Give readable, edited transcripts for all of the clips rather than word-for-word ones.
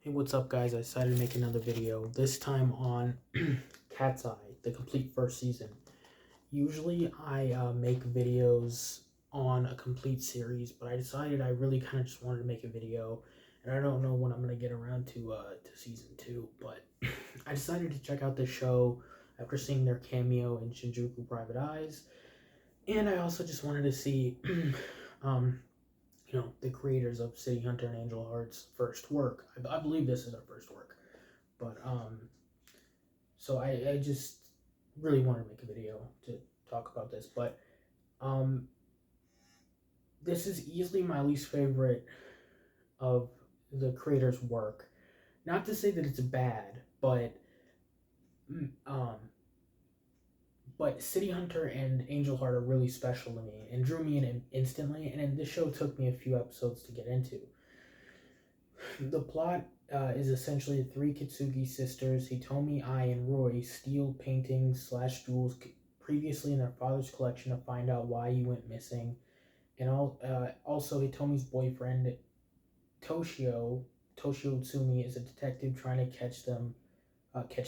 Hey, what's up, guys? I decided to make another video, this time on Cat's Eye, the complete first season. Usually I make videos on a complete series, but I decided I really kind of just wanted to make a video, and I don't know when I'm going to get around to season 2, but I decided to check out this show after seeing their cameo in Shinjuku Private Eyes, and I also just wanted to see um, the creators of City Hunter and Angel Heart's first work. I believe this is our first work. But so I just really wanted to make a video to talk about this. But um, this is easily my least favorite of the creator's work. Not to say that it's bad, um, but City Hunter and Angel Heart are really special to me and drew me in instantly. And then this show took me a few episodes to get into. The plot is essentially three Kitsugi sisters, Hitomi, Ai, and Roy, steal paintings slash jewels previously in their father's collection to find out why he went missing. And also Hitomi's boyfriend, Toshio Tsumi, is a detective trying to catch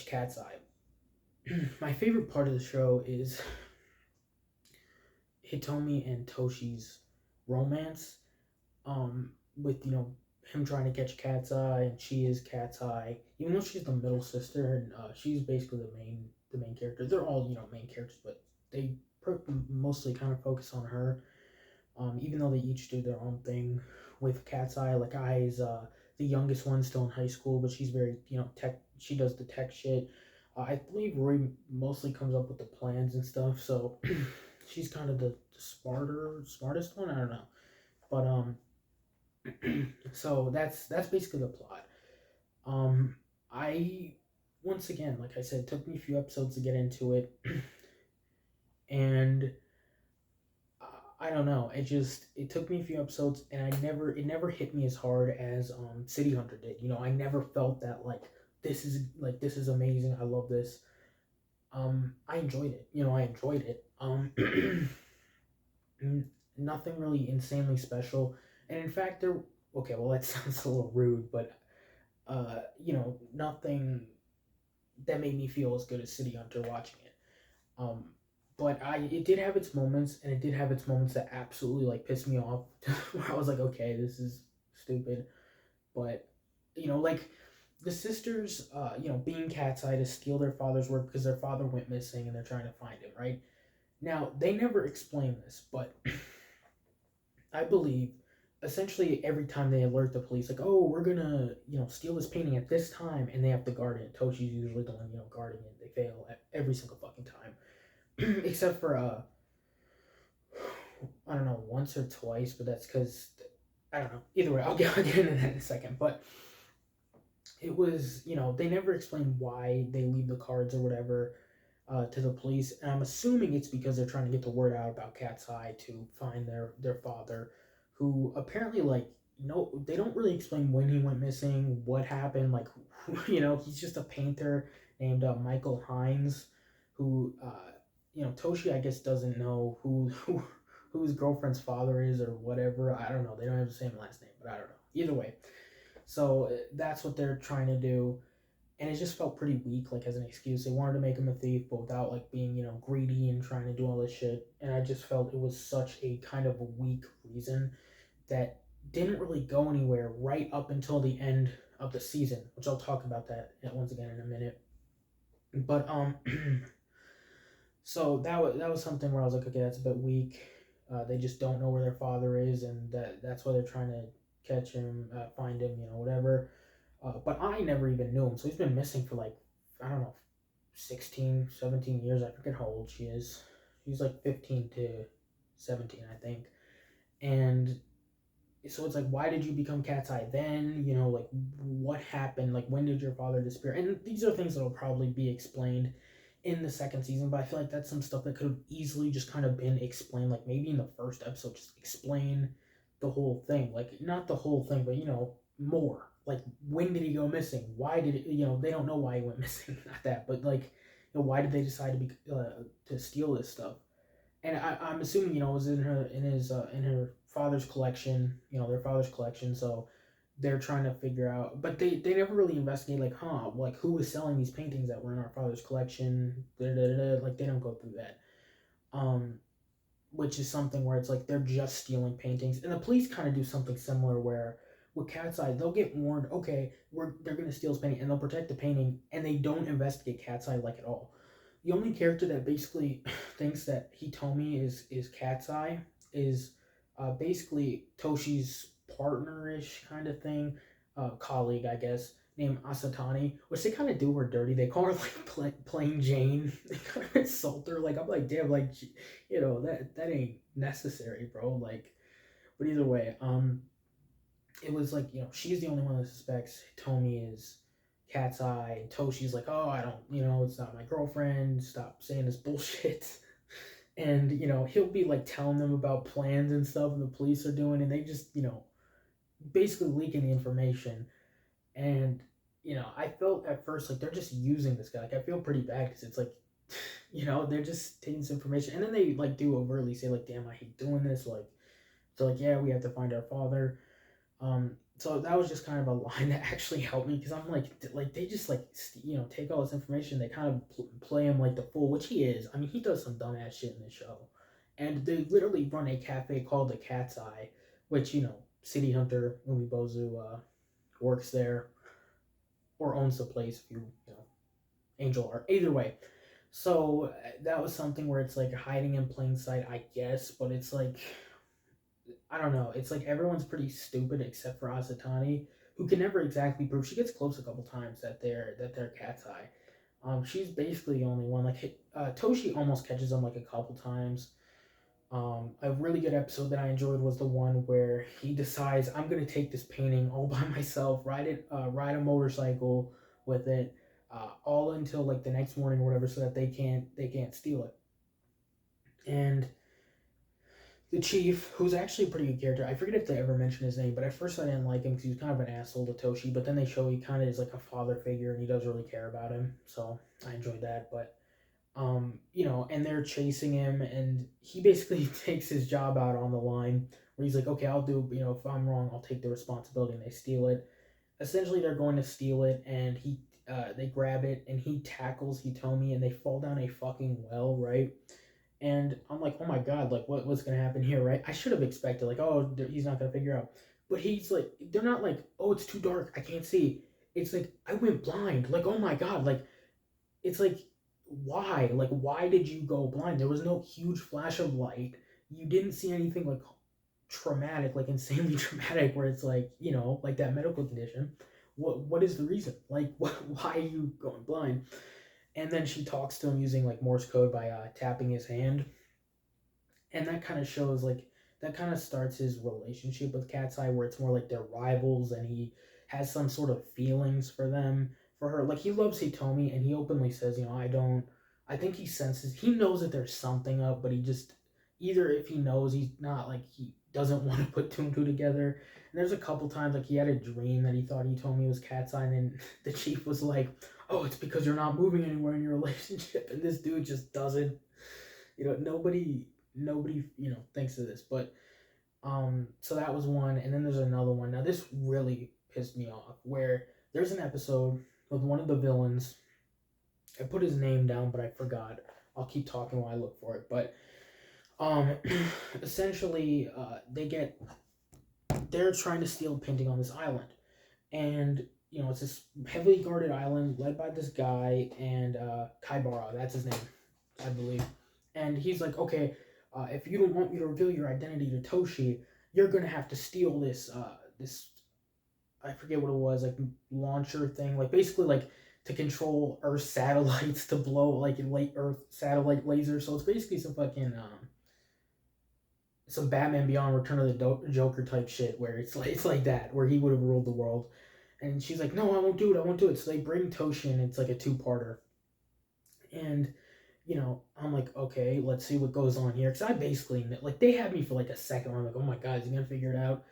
Cat's Eye. My favorite part of the show is Hitomi and Toshi's romance. With him trying to catch Cat's Eye, and she is Cat's Eye. Even though she's the middle sister, and she's basically the main character. They're all main characters, but they mostly kind of focus on her. Even though they each do their own thing. With Cat's Eye, like Eye is the youngest one, still in high school, but she's very tech. She does the tech shit. I believe Roy mostly comes up with the plans and stuff, so she's kind of the smartest one. I don't know, but so that's basically the plot. I once again, like I said, it took me a few episodes to get into it, and I don't know. It took me a few episodes, and it never hit me as hard as City Hunter did. I never felt that this is amazing. I love this. I enjoyed it. I enjoyed it. Nothing really insanely special, and in fact, there. Okay, well that sounds a little rude, but nothing that made me feel as good as City Hunter watching it. Um, but it did have its moments, and it did have its moments that absolutely pissed me off. Where I was like, okay, this is stupid. But like the sisters, being Cat's Eye to steal their father's work because their father went missing, and they're trying to find him. Right now, they never explain this, but I believe essentially every time they alert the police, like, oh, we're gonna, steal this painting at this time, and they have to guard it. Toshi's usually the one, guarding it. They fail at every single fucking time, except for I don't know, once or twice, but that's because I don't know. Either way, I'll get into that in a second. But it was, they never explain why they leave the cards or whatever to the police, and I'm assuming it's because they're trying to get the word out about Cat's Eye to find their father, who apparently no, they don't really explain when he went missing, what happened, he's just a painter named Michael Hines, who Toshi I guess doesn't know who his girlfriend's father is or whatever. I don't know. They don't have the same last name, but I don't know. Either way, so that's what they're trying to do, and it just felt pretty weak, as an excuse. They wanted to make him a thief, but without being greedy and trying to do all this shit. And I just felt it was such a kind of a weak reason that didn't really go anywhere right up until the end of the season, which I'll talk about that once again in a minute. But so that was something where I was like, okay, that's a bit weak. They just don't know where their father is, and that's why they're trying to catch him, find him, whatever. But I never even knew him, so he's been missing for I don't know, 16, 17 years. I forget how old she is. She's 15 to 17, I think. And so it's why did you become Cat's Eye then? What happened? When did your father disappear? And these are things that will probably be explained in the second season, but I feel like that's some stuff that could have easily just kind of been explained, maybe in the first episode, just explain the whole thing. Not the whole thing, but more. When did he go missing? Why did it, they don't know why he went missing, not that, but why did they decide to steal this stuff? And I'm assuming it was in her father's collection, their father's collection. So they're trying to figure out, but they never really investigate like, like who was selling these paintings that were in our father's collection. Da, da, da, da. Like they don't go through that. Um, which is something where it's like they're just stealing paintings, and the police kind of do something similar where with Cat's Eye they'll get warned, okay, they're gonna steal this painting, and they'll protect the painting, and they don't investigate Cat's Eye like at all. The only character that basically thinks that Hitomi is Cat's Eye is basically Toshi's partner-ish kind of thing, colleague, I guess, named Asatani, which they kind of do her dirty. They call her like plain Jane. They kind of insult her. Like I'm like, damn, like that ain't necessary, bro. Like, but either way, it was like she's the only one that suspects Tomi is Cat's Eye. And Toshi's like, oh, I don't, it's not my girlfriend. Stop saying this bullshit. And he'll be like telling them about plans and stuff, and the police are doing, and they just basically leaking the information. And I felt at first like they're just using this guy. Like I feel pretty bad because it's like, they're just taking this information, and then they like do overtly say like, "Damn, I hate doing this." Like, so like, yeah, we have to find our father. So that was just kind of a line that actually helped me because I'm like they just like take all this information, they kind of play him like the fool, which he is. I mean, he does some dumbass shit in the show, and they literally run a cafe called the Cat's Eye, which City Hunter Umibozu works there or owns the place. If Angel Art, either way. So that was something where it's like hiding in plain sight, I guess, but it's like I don't know. It's like everyone's pretty stupid except for Asatani, who can never exactly prove. She gets close a couple times that they're Cat's Eye. She's basically the only one. Like Toshi almost catches them like a couple times. A really good episode that I enjoyed was the one where he decides I'm gonna take this painting all by myself, ride a motorcycle with it, all until like the next morning or whatever, so that they can't steal it. And the chief, who's actually a pretty good character. I forget if they ever mentioned his name, but at first I didn't like him because he was kind of an asshole to Toshi. But then they show he kind of is like a father figure, and he does really care about him. So I enjoyed that. But and they're chasing him, and he basically takes his job out on the line, where he's like, okay, I'll do. If I'm wrong, I'll take the responsibility, and they steal it. Essentially, they're going to steal it, and they grab it, and he tackles Hitomi, and they fall down a fucking well, right? And I'm like, oh my god, like what's gonna happen here, right? I should have expected like, oh, he's not gonna figure out, but he's like, they're not like, oh, it's too dark, I can't see. It's like I went blind. Like, oh my god, like it's like why did you go blind? There was no huge flash of light. You didn't see anything like traumatic, like insanely traumatic, where it's like like that medical condition. What is the reason? Like, why are you going blind? And then she talks to him using like Morse code by tapping his hand, and that kind of shows like that kind of starts his relationship with Cat's Eye, where it's more like they're rivals, and he has some sort of feelings for them, for her. Like he loves Hitomi, and he openly says, I don't. I think he senses, he knows that there's something up, but he just either if he knows he's not like he doesn't want to put two and two together. And there's a couple times like he had a dream that he thought Hitomi was Cat's Eye, and then the chief was like, oh, it's because you're not moving anywhere in your relationship, and this dude just doesn't. Nobody thinks of this, but so that was one, and then there's another one. Now this really pissed me off, where there's an episode with one of the villains. I put his name down, but I forgot. I'll keep talking while I look for it, but um, essentially, they're trying to steal a painting on this island, and it's this heavily guarded island led by this guy, and Kaibara, that's his name, I believe. And he's like, okay, if you don't want me to reveal your identity to Toshi, you're gonna have to steal this I forget what it was, like launcher thing, like basically like to control Earth satellites to blow like late Earth satellite lasers. So it's basically some fucking some Batman Beyond Return of the Joker type shit, where it's like that, where he would have ruled the world. And she's like, no, I won't do it. I won't do it. So they bring Toshi in. It's like a two-parter. And, I'm like, okay, let's see what goes on here. Because I basically, like, they had me for like a second where I'm like, oh my God, is he going to figure it out?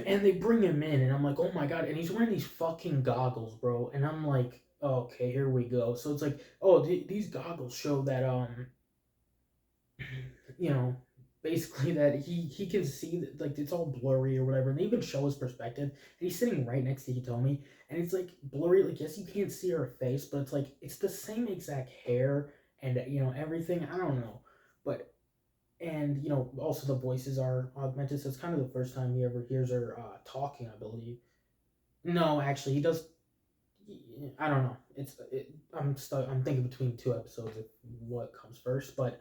And they bring him in, and I'm like, oh my God. And he's wearing these fucking goggles, bro. And I'm like, okay, here we go. So it's like, oh, these goggles show that, you know, basically that he can see that, like, it's all blurry or whatever, and they even show his perspective, and he's sitting right next to Hitomi, and it's like blurry, like, yes, you can't see her face, but it's like it's the same exact hair and, everything. I don't know, but and also the voices are augmented, so it's kind of the first time he ever hears her talking, I believe. No, actually, he does. I don't know. I'm stuck. I'm thinking between two episodes of what comes first, but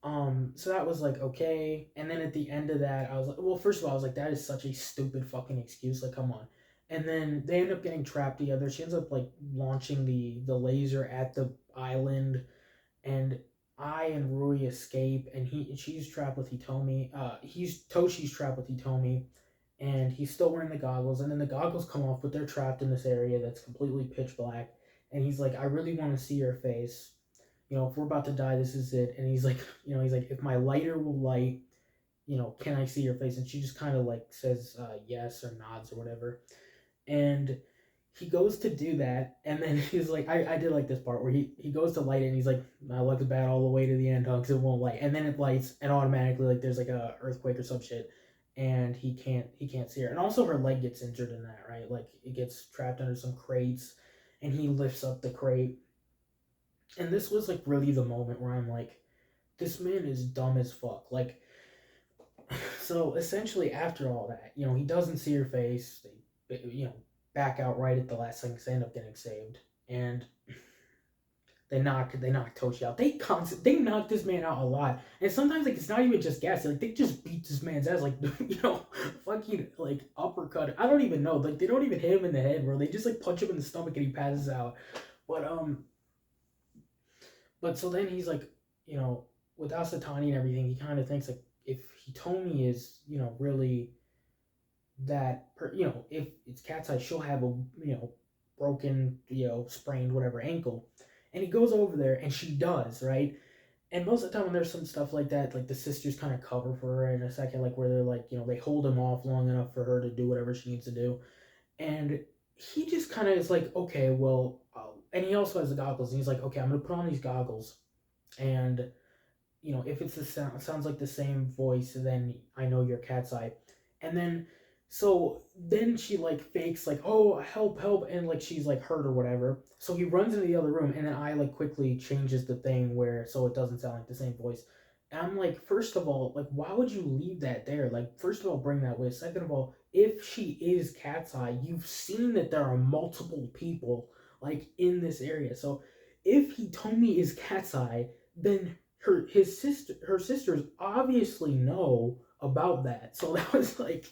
so that was like okay, and then at the end of that, I was like, well, first of all, I was like, that is such a stupid fucking excuse. Like, come on. And then they end up getting trapped together. She ends up like launching the laser at the island, and I and Rui escape, and she's trapped with Hitomi. Toshi's trapped with Hitomi, and he's still wearing the goggles. And then the goggles come off, but they're trapped in this area that's completely pitch black. And he's like, I really want to see your face. If we're about to die, this is it. And he's like, if my lighter will light, can I see your face? And she just kind of like says yes or nods or whatever. And he goes to do that, and then he's like, I did like this part where he goes to light it, and he's like, I left the bat all the way to the end, because it won't light, and then it lights, and automatically like there's like a earthquake or some shit, and he can't see her, and also her leg gets injured in that, right? Like it gets trapped under some crates, and he lifts up the crate, and this was like really the moment where I'm like, this man is dumb as fuck, like. So essentially, after all that, he doesn't see her face. They back out right at the last second. 'Cause they end up getting saved, and they knock Toshi out. They knock this man out a lot, and sometimes like it's not even just gas. Like they just beat this man's ass, like fucking like uppercut. I don't even know. Like they don't even hit him in the head, bro. They just like punch him in the stomach and he passes out. But but so then he's like, you know, with Asatani and everything, he kind of thinks like if Hitomi is, really if it's Cat's Eye, she'll have a, broken, sprained, whatever ankle. And he goes over there and she does, right? And most of the time when there's some stuff like that, like the sisters kind of cover for her in a second, like where they're like, they hold him off long enough for her to do whatever she needs to do. And he just kind of is like, okay, well, and he also has the goggles, and he's like, okay, I'm gonna put on these goggles, and if it's the sounds like the same voice, then I know you're Cat's Eye. And then so then she like fakes like, oh, help, help, and like she's like hurt or whatever. So he runs into the other room, and then I like quickly changes the thing where so it doesn't sound like the same voice. And I'm like, first of all, like, why would you leave that there? Like, first of all, bring that with. Second of all, if she is Cat's Eye, you've seen that there are multiple people like in this area. So if Hitomi is Cat's Eye, then her sisters obviously know about that. So that was like,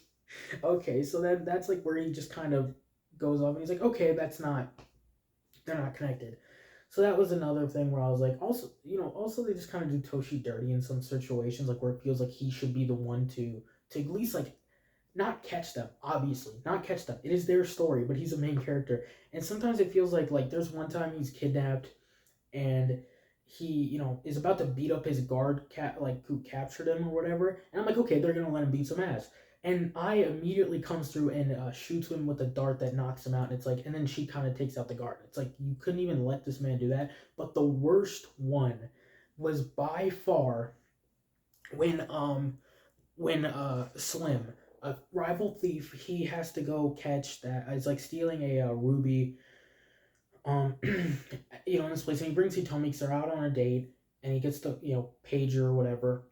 okay, so then that's like where he just kind of goes off and he's like, okay, they're not connected. So that was another thing where I was like, also they just kind of do Toshi dirty in some situations, like where it feels like he should be the one to at least like not catch them, obviously, not catch them. It is their story, but he's a main character, and sometimes it feels like there's one time he's kidnapped and he is about to beat up his guard cat like who captured him or whatever, and I'm like, okay, they're gonna let him beat some ass, and I immediately comes through and shoots him with a dart that knocks him out, and it's like, and then she kind of takes out the guard. It's like you couldn't even let this man do that. But the worst one was by far when Slim, a rival thief, he has to go catch that. It's like stealing a ruby, um, in this place, and he brings Hitomi because they're out on a date, and he gets the pager or whatever,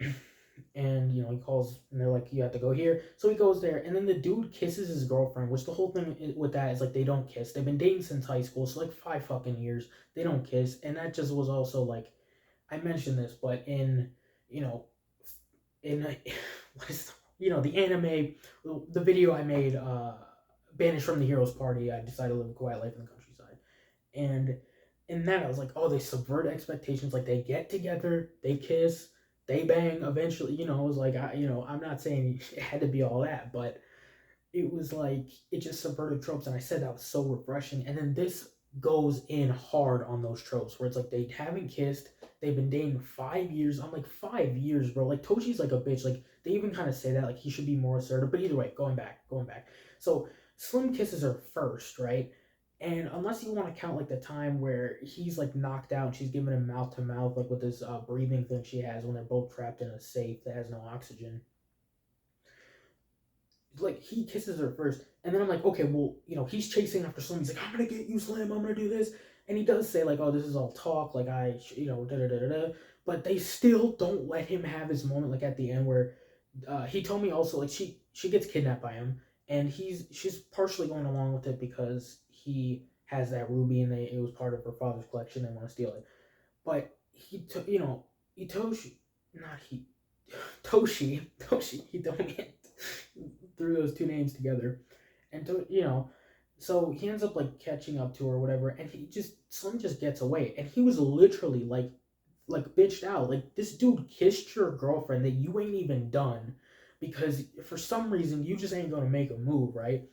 and he calls, and they're like, you have to go here, so he goes there, and then the dude kisses his girlfriend, which the whole thing with that is like they don't kiss. They've been dating since high school, so like 5 fucking years they don't kiss, and that just was also like, I mentioned this, but you know in what is the anime, the video I made, banished from the hero's party, I decided to live a quiet life in the countryside. And in that I was like, oh, they subvert expectations, like they get together, they kiss, they bang eventually. It was like, I'm not saying it had to be all that, but it was like it just subverted tropes, and I said that was so refreshing. And then this goes in hard on those tropes where it's like they haven't kissed, they've been dating 5 years. I'm like, 5 years, bro. Like Toshi's like a bitch. Like they even kind of say that like he should be more assertive. But either way, going back. So Slim kisses her first, right? And unless you want to count like the time where he's like knocked out and she's giving him mouth to mouth, like with this breathing thing she has when they're both trapped in a safe that has no oxygen, like he kisses her first, and then I'm like, okay, well, he's chasing after Slim. He's like, I'm gonna get you, Slim. I'm gonna do this, and he does say like, oh, this is all talk. Like da da da da da. But they still don't let him have his moment. Like at the end where he told me also like she gets kidnapped by him, and she's partially going along with it because he has that ruby and it was part of her father's collection. They want to steal it, but he took Itoshi, not he, Toshi. He told me threw those two names together, and so he ends up like catching up to her or whatever, and Slim just gets away, and he was literally like bitched out, like this dude kissed your girlfriend that you ain't even done, because for some reason you just ain't gonna make a move, right?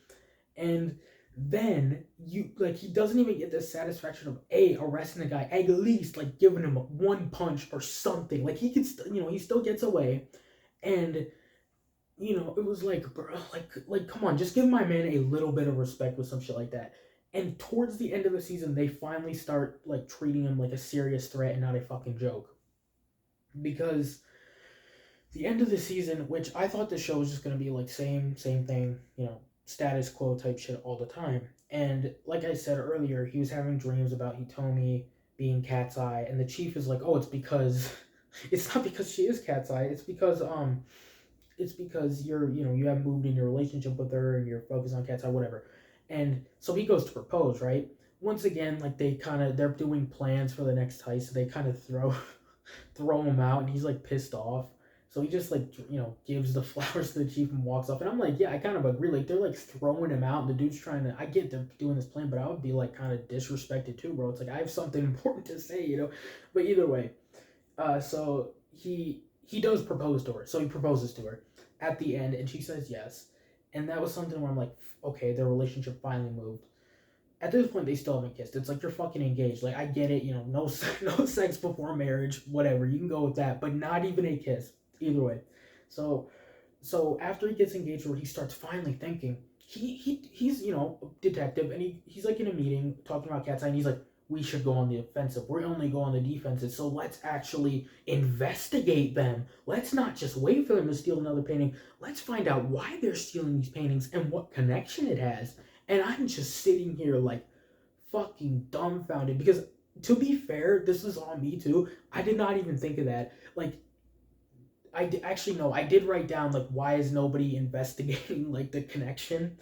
And then he doesn't even get the satisfaction of arresting the guy, at least like giving him one punch or something, like he can he still gets away, and it was like, bro, like, come on, just give my man a little bit of respect with some shit like that. And towards the end of the season, they finally start like treating him like a serious threat and not a fucking joke. Because the end of the season, which I thought the show was just gonna be like same thing, status quo type shit all the time. And like I said earlier, he was having dreams about Hitomi being Cat's Eye, and the chief is like, oh, it's because it's not because she is Cat's Eye, it's because you haven't moved in your relationship with her and you're focused on Cat's Eye, whatever. And so he goes to propose, right? Once again, like they're doing plans for the next heist, so they kind of throw him out, and he's like pissed off. So he just like gives the flowers to the chief and walks off. And I'm like, yeah, I kind of agree. Like they're like throwing him out, and the dude's trying to. I get they're doing this plan, but I would be like kind of disrespected too, bro. It's like I have something important to say. But either way, so he does propose to her. So he proposes to her at the end, and she says yes. And that was something where I'm like, okay, their relationship finally moved. At this point, they still haven't kissed. It's like you're fucking engaged. Like I get it, no no sex before marriage, whatever. You can go with that, but not even a kiss. Either way, so after he gets engaged, where he starts finally thinking, he's detective, and he's like in a meeting talking about Cat's Eye, and he's like, we should go on the offensive. We're only go on the defensive. So let's actually investigate them. Let's not just wait for them to steal another painting. Let's find out why they're stealing these paintings and what connection it has. And I'm just sitting here like fucking dumbfounded, because to be fair, this is on me too. I did not even think of that. Like actually no, I did write down like why is nobody investigating like the connection,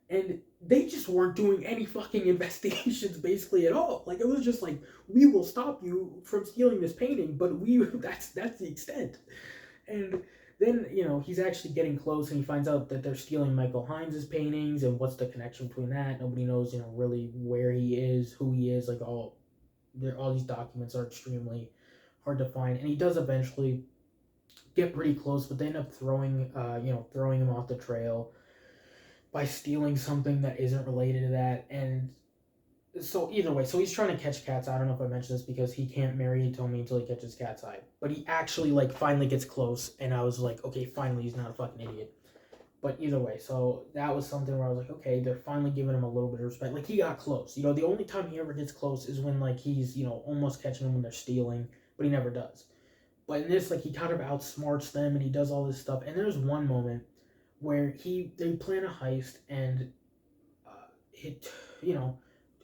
and they just weren't doing any fucking investigations basically at all. Like it was just like, we will stop you from stealing this painting, but that's the extent. And then he's actually getting close, and he finds out that they're stealing Michael Hines's paintings, and what's the connection between that? Nobody knows really where he is, who he is. Like all these documents are extremely hard to find, and he does eventually get pretty close, but they end up throwing him off the trail by stealing something that isn't related to that. And so either way, so he's trying to catch Cat's Eye. I don't know if I mentioned this, because he can't marry Hitomi until he catches Cat's Eye. But he actually like finally gets close, and I was like, okay, finally he's not a fucking idiot. But either way, so that was something where I was like, okay, they're finally giving him a little bit of respect. Like he got close. The only time he ever gets close is when like he's almost catching them when they're stealing, but he never does. But in this, like he kind of outsmarts them, and he does all this stuff. And there's one moment where they plan a heist, and hit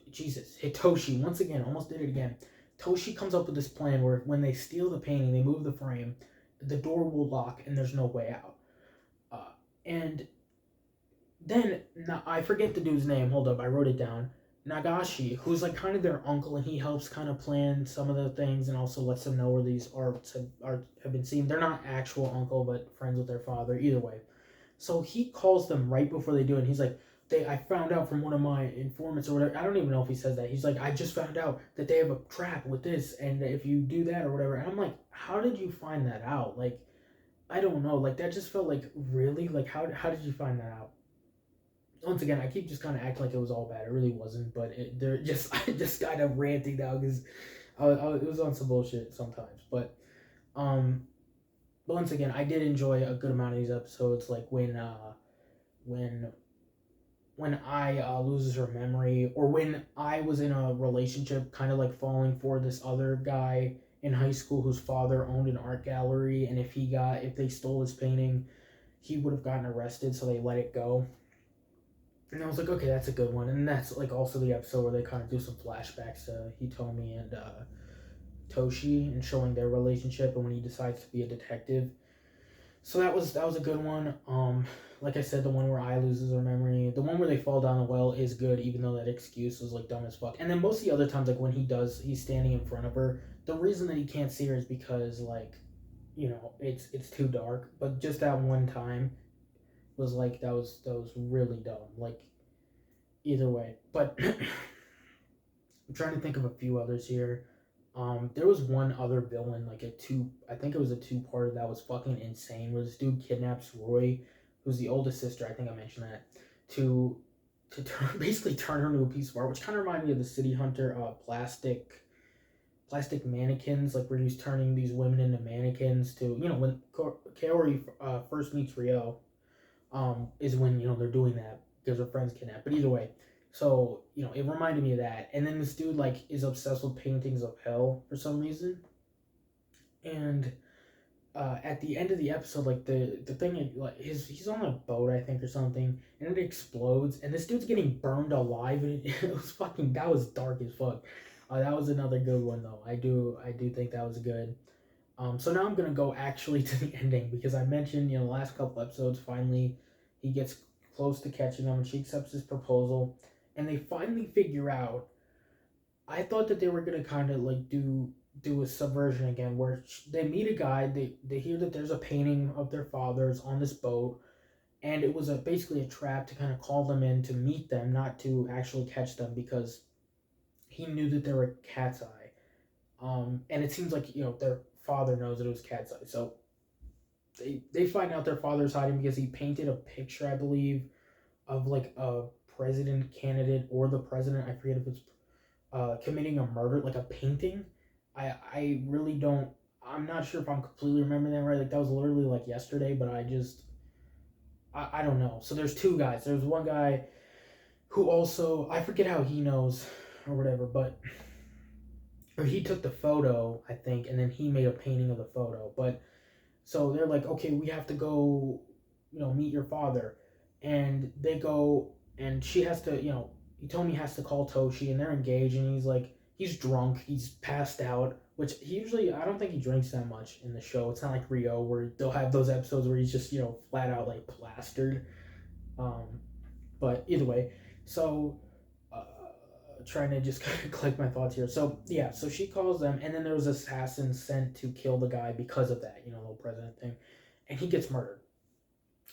Jesus, Hitoshi once again almost did it again. Toshi comes up with this plan where when they steal the painting, they move the frame, the door will lock, and there's no way out. And then I forget the dude's name. Hold up, I wrote it down. Nagashi, who's like kind of their uncle, and he helps kind of plan some of the things, and also lets them know where these arts have been seen. They're not actual uncle, but friends with their father. Either way, so he calls them right before they do it. And he's like, I found out from one of my informants or whatever. I don't even know if he says that. He's like, I just found out that they have a trap with this, and if you do that or whatever. And I'm like, how did you find that out? Like, I don't know. Like that just felt like, really, like how did you find that out? Once again, I keep just kind of acting like it was all bad. It really wasn't, but they're just I just kind of ranting now because it was on some bullshit sometimes. Um, but once again, I did enjoy a good amount of these episodes. Like when when I loses her memory, or when I was in a relationship, kind of like falling for this other guy in high school whose father owned an art gallery, and if they stole his painting, he would have gotten arrested, so they let it go. And I was like, okay, that's a good one. And that's like also the episode where they kind of do some flashbacks to Hitomi and Toshi and showing their relationship and when he decides to be a detective. So that was a good one. Like I said, the one where I loses her memory, the one where they fall down the well is good, even though that excuse was like dumb as fuck. And then most of the other times, like when he's standing in front of her. The reason that he can't see her is because like, it's too dark. But just that one time was like that was really dumb. Like either way, but I'm trying to think of a few others here. There was one other villain, I think it was a two-parter that was fucking insane. Where this dude kidnaps Roy, who's the oldest sister. I think I mentioned that to basically turn her into a piece of art, which kind of reminded me of the City Hunter plastic mannequins, like where he's turning these women into mannequins. To when Kaori first meets Ryo, is when they're doing that because her friends kidnapped. But either way, so it reminded me of that. And then this dude like is obsessed with paintings of hell for some reason, and at the end of the episode, like the thing, like he's on a boat, I think, or something, and it explodes, and this dude's getting burned alive, and it was fucking that was dark as fuck. That was another good one though. I do think that was good. So now I'm gonna go actually to the ending because I mentioned the last couple episodes. Finally, he gets close to catching them, and she accepts his proposal, and they finally figure out. I thought that they were gonna kind of like do a subversion again, where they meet a guy. They hear that there's a painting of their fathers on this boat, and it was basically a trap to kind of call them in to meet them, not to actually catch them because he knew that they were Cat's Eye. And it seems like their father knows that it was Cat's Eye, so they find out their father's hiding because he painted a picture, I believe, of like a president candidate or the president. I forget if it's committing a murder, like a painting. I really don't. I'm not sure if I'm completely remembering that right. Like that was literally like yesterday, but I don't know. So there's two guys. There's one guy who also I forget how he knows or whatever, but or he took the photo, I think, and then he made a painting of the photo. But so they're like, okay, we have to go, meet your father, and they go, and she has to, Hitomi has to call Toshi, and they're engaged, and he's drunk, he's passed out, which he usually, I don't think he drinks that much in the show. It's not like Ryo where they'll have those episodes where he's just, flat out like plastered. Um, but either way, so uh, trying to just collect my thoughts here. So yeah, so she calls them, and then there was assassins sent to kill the guy because of that, the whole president thing, and he gets murdered.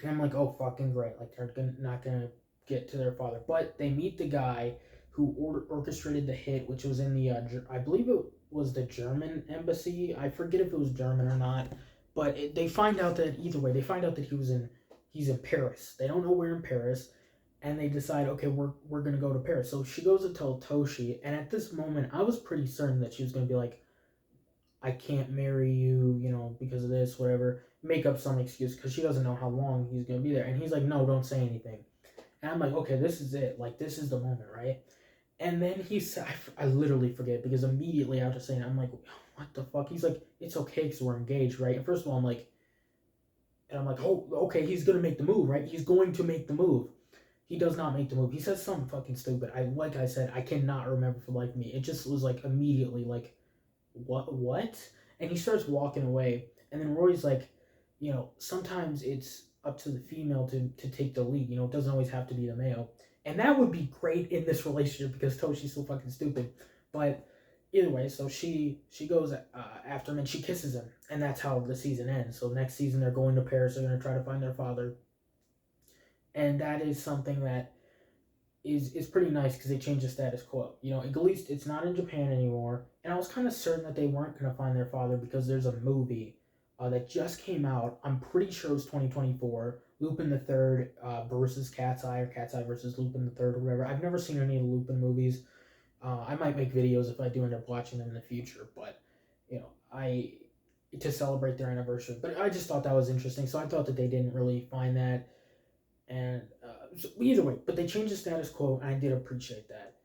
And I'm like, oh fucking great! Like not gonna get to their father, but they meet the guy who orchestrated the hit, which was in the I believe it was the German embassy. I forget if it was German or not, but they find out that either way, they find out that he's in Paris. They don't know where in Paris, and they decide, okay, we're gonna go to Paris. So she goes to tell Toshi, and at this moment, I was pretty certain that she was gonna be like, I can't marry you, because of this, whatever. Make up some excuse because she doesn't know how long he's gonna be there. And he's like, no, don't say anything. And I'm like, okay, this is it. Like, this is the moment, right? And then he said, I literally forget because immediately after saying it, I'm like, what the fuck? He's like, it's okay because we're engaged, right? And first of all, I'm like, oh, okay, he's gonna make the move, right? He's going to make the move. He does not make the move. He says something fucking stupid. Like I said, I cannot remember for like me. It just was like immediately like, what? And he starts walking away, and then Roy's like, sometimes it's up to the female to take the lead. It doesn't always have to be the male, and that would be great in this relationship because Toshi's so fucking stupid. But either way, so she goes after him and she kisses him, and that's how the season ends. So next season they're going to Paris. They're gonna try to find their father, and that is something that is pretty nice because they changed the status quo. At least it's not in Japan anymore. And I was kind of certain that they weren't going to find their father because there's a movie that just came out. I'm pretty sure it was 2024. Lupin the Third versus Cat's Eye, or Cat's Eye versus Lupin the Third, or whatever. I've never seen any of the Lupin movies. I might make videos if I do end up watching them in the future, but I to celebrate their anniversary. But I just thought that was interesting, so I thought that they didn't really find that. And so either way, but they changed the status quo, and I did appreciate that.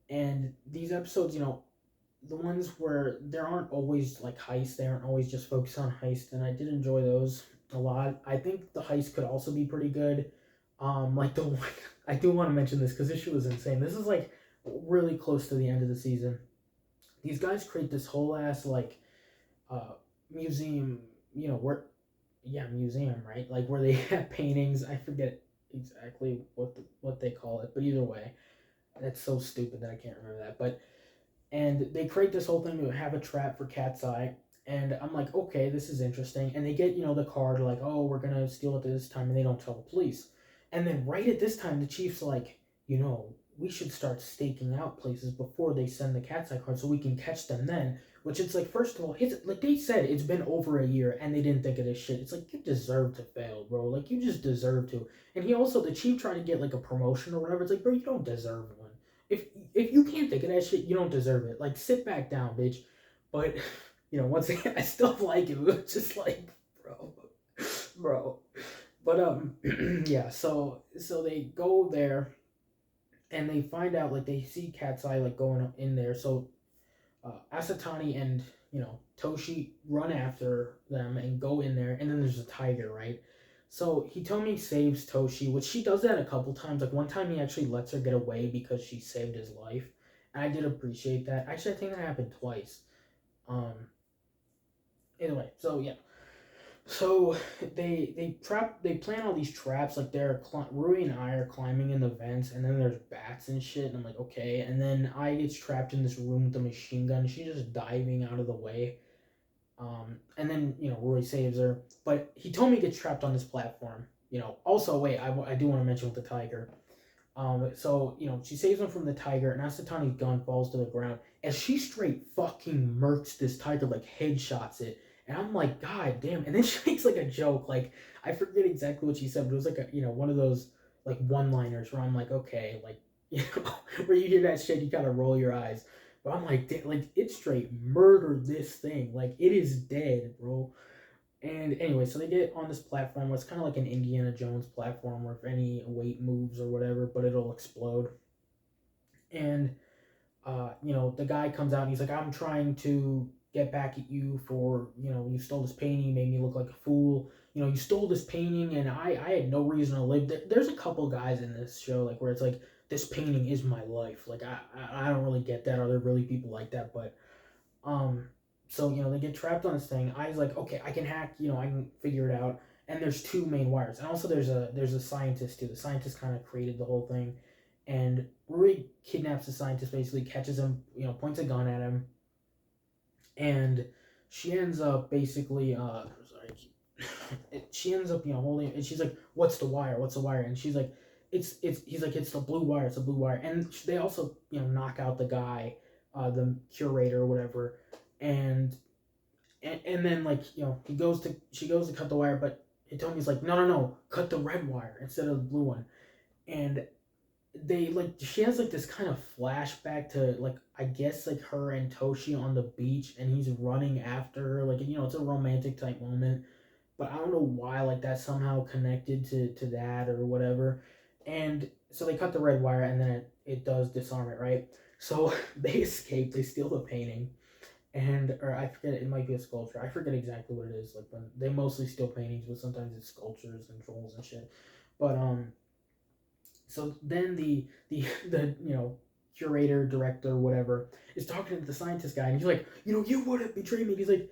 And these episodes, the ones where there aren't always like heists, they aren't always just focused on heist, and I did enjoy those a lot. I think the heist could also be pretty good. Like the one I do want to mention this because this shit was insane. This is like really close to the end of the season. These guys create this whole ass like uh museum, where museum, right? Like where they have paintings. I forget exactly what they call it, but either way, that's so stupid that I can't remember that. But and they create this whole thing to have a trap for Cat's Eye. And I'm like, okay, this is interesting. And they get, the card, like, oh, we're gonna steal it this time, and they don't tell the police. And then right at this time, the chief's like, we should start staking out places before they send the Cat's Eye card, so we can catch them then. Which it's like, first of all, it's like they said it's been over a year and they didn't think of this shit. It's like you deserve to fail, bro. Like you just deserve to. And he also, the chief, tried to get like a promotion or whatever. It's like, bro, you don't deserve one. If if you can't think of that shit, you don't deserve it. Like sit back down, bitch. But once again, I still like it. It was just like, bro, bro. But yeah. So they go there and they find out, like, they see Cat's Eye like going in there. So Asatani and Toshi run after them and go in there, and then there's a tiger, right? So Hitomi saves Toshi, which she does that a couple times. Like one time he actually lets her get away because she saved his life, and I did appreciate that. Actually, I think that happened twice. Um, Anyway, so yeah, so they plan all these traps, like Rui and I are climbing in the vents, and then there's bats and shit, and I'm like, okay. And then I gets trapped in this room with a machine gun. She's just diving out of the way. And then Rui saves her, but he told me he gets trapped on this platform. Also, wait, I do want to mention with the tiger. So she saves him from the tiger, and Asatani's gun falls to the ground, and she straight fucking murks this tiger, like headshots it. And I'm like, God damn! And then she makes like a joke, like I forget exactly what she said, but it was like a one of those like one-liners where I'm like, okay, like where you hear that shit, you kind of roll your eyes. But I'm like, like it straight murdered this thing, like it is dead, bro. And anyway, so they get on this platform. It's kind of like an Indiana Jones platform where if any weight moves or whatever, but it'll explode. And the guy comes out and he's like, I'm trying to get back at you for, you stole this painting, you made me look like a fool. You stole this painting and I had no reason to live there. There's a couple guys in this show, like, where it's like, this painting is my life. Like, I don't really get that. Are there really people like that? But, um, so they get trapped on this thing. I was like, okay, I can hack. I can figure it out. And there's two main wires, and also there's a scientist too. The scientist kind of created the whole thing, and Rui kidnaps the scientist, basically catches him, points a gun at him, and she ends up basically sorry, she ends up holding, and she's like, what's the wire, and she's like, he's like, it's the blue wire, it's the blue wire. And they also knock out the guy, the curator or whatever. And then, like, she goes to cut the wire, but Hitomi's like, no, no, no, cut the red wire instead of the blue one. And they, like, she has like this kind of flashback to, like, I guess, like, her and Toshi on the beach, and he's running after her, like, it's a romantic type moment. But I don't know why, like, that's somehow connected to that or whatever. And so they cut the red wire, and then it does disarm it, right? So they escape, they steal the painting, and or I forget, it might be a sculpture. I forget exactly what it is. Like, when they mostly steal paintings, but sometimes it's sculptures and trolls and shit. But so then the curator, director, whatever, is talking to the scientist guy, and he's like, you wouldn't betray me. He's like,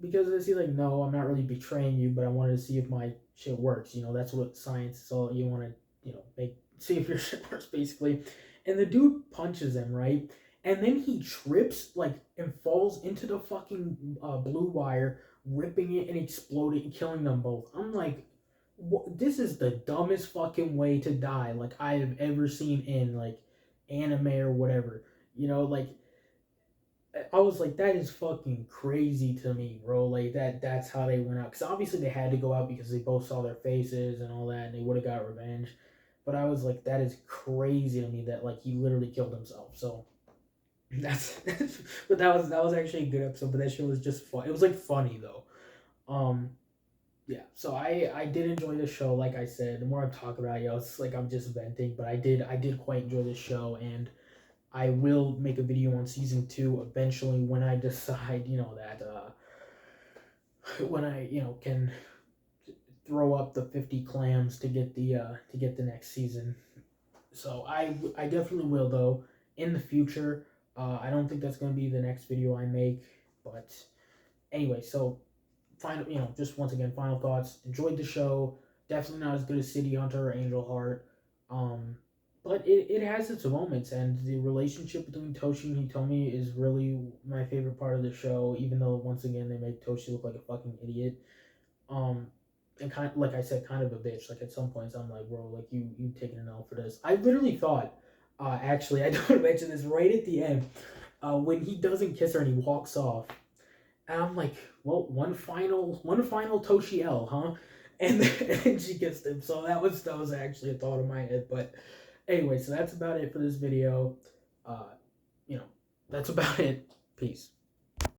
because of this, he's like, no, I'm not really betraying you, but I wanted to see if my shit works. That's what science is all. You want to make see if your shit works, basically. And the dude punches him, right, and then he trips, like, and falls into the fucking blue wire, ripping it and exploding, killing them both. I'm like, this is the dumbest fucking way to die, like, I have ever seen in, like, anime or whatever. Like, I was like, that is fucking crazy to me, bro. Like, that's how they went out. Because obviously they had to go out because they both saw their faces and all that, and they would have got revenge. But I was like, that is crazy to me that, like, he literally killed himself. So that's but that was actually a good episode. But that show was just fun. It was like funny though. Um, yeah, so I did enjoy the show. Like I said, the more I'm talking about it, it's like I'm just venting, but I did quite enjoy the show, and I will make a video on season 2 eventually when I decide, that when I can throw up the 50 clams to get the next season. So I definitely will, though, in the future. I don't think that's going to be the next video I make, but anyway, so final, just once again, final thoughts. Enjoyed the show. Definitely not as good as City Hunter or Angel Heart. Um, but it has its moments, and the relationship between Toshi and Hitomi is really my favorite part of the show. Even though once again they make Toshi look like a fucking idiot. Um, and kind of, like I said, kind of a bitch. Like at some points, I'm like, bro, like you taking an L for this. I literally thought, actually, I don't mention this right at the end, when he doesn't kiss her and he walks off. And I'm like, well, one final Toshi L, huh? And then she kissed him. So that was actually a thought in my head. But anyway, so that's about it for this video. Uh, you know, that's about it. Peace.